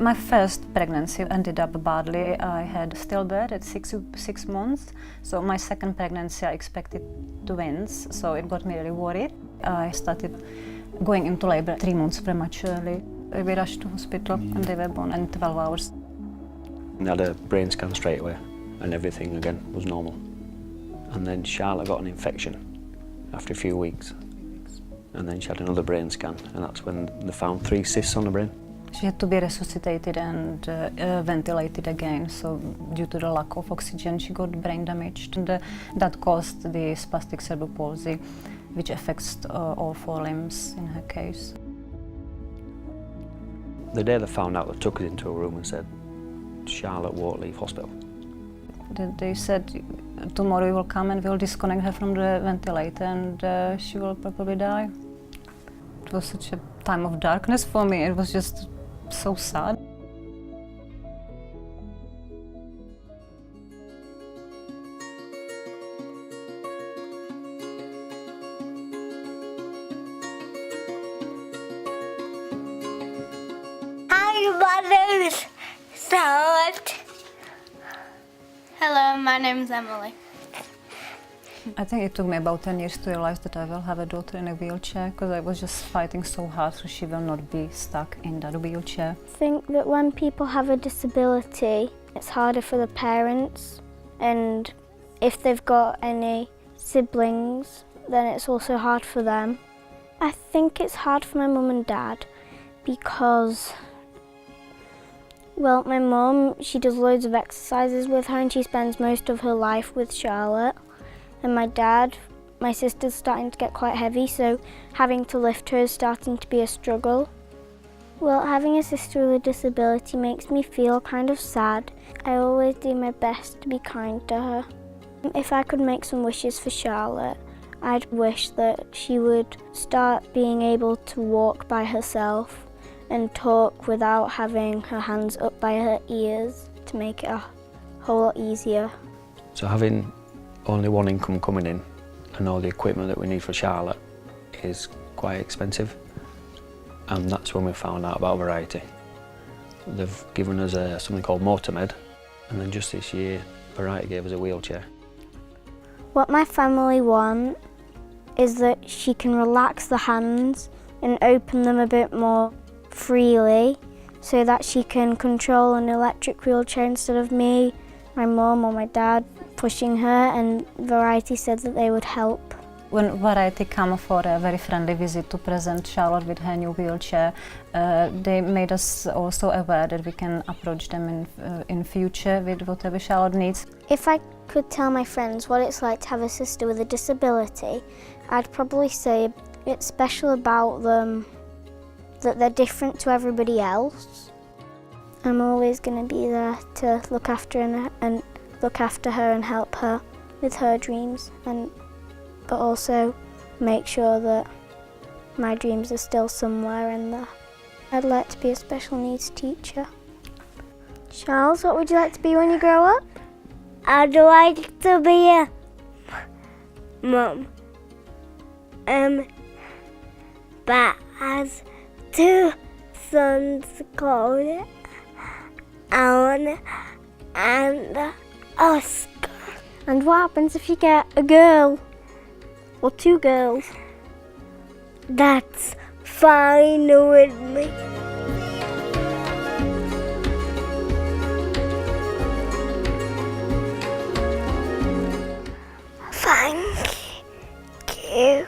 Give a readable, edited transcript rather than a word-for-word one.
My first pregnancy ended up badly. I had stillbirth at six months. So my second pregnancy I expected twins, so it got me really worried. I started going into labor 3 months prematurely. We rushed to hospital and they were born in 12 hours. I had a brain scan straight away and everything again was normal. And then Charlotte got an infection after a few weeks. And then she had another brain scan and that's when they found 3 cysts on the brain. She had to be resuscitated and ventilated again, so due to the lack of oxygen she got brain damaged. And that caused the spastic cerebral palsy, which affects all 4 limbs in her case. The day they found out, they took us into a room and said, Charlotte won't leave hospital. They said, tomorrow we will come and we'll disconnect her from the ventilator and she will probably die. It was such a time of darkness for me, it was just so sad. Hi, my name is Charlotte. Hello, my name is Emily. I think it took me about 10 years to realize that I will have a daughter in a wheelchair, because I was just fighting so hard so she will not be stuck in that wheelchair. I think that when people have a disability, it's harder for the parents, and if they've got any siblings, then it's also hard for them. I think it's hard for my mum and dad because, well, my mum, she does loads of exercises with her and she spends most of her life with Charlotte. And my dad, my sister's starting to get quite heavy, so having to lift her is starting to be a struggle. Well, having a sister with a disability makes me feel kind of sad. I always do my best to be kind to her. If I could make some wishes for Charlotte, I'd wish that she would start being able to walk by herself and talk without having her hands up by her ears to make it a whole lot easier. So having only one income coming in and all the equipment that we need for Charlotte is quite expensive, and that's when we found out about Variety. They've given us something called Motormed, and then just this year Variety gave us a wheelchair. What my family want is that she can relax the hands and open them a bit more freely so that she can control an electric wheelchair instead of me, my mum or my dad pushing her, and Variety said that they would help. When Variety came for a very friendly visit to present Charlotte with her new wheelchair, they made us also aware that we can approach them in future with whatever Charlotte needs. If I could tell my friends what it's like to have a sister with a disability, I'd probably say it's special about them that they're different to everybody else. I'm always going to be there to look after her and help her with her dreams, but also make sure that my dreams are still somewhere in there. I'd like to be a special needs teacher. Charles, what would you like to be when you grow up? I'd like to be a mum. But has 2 sons called Alan and Oscar. And what happens if you get a girl or 2 girls? That's fine with me. Thank you.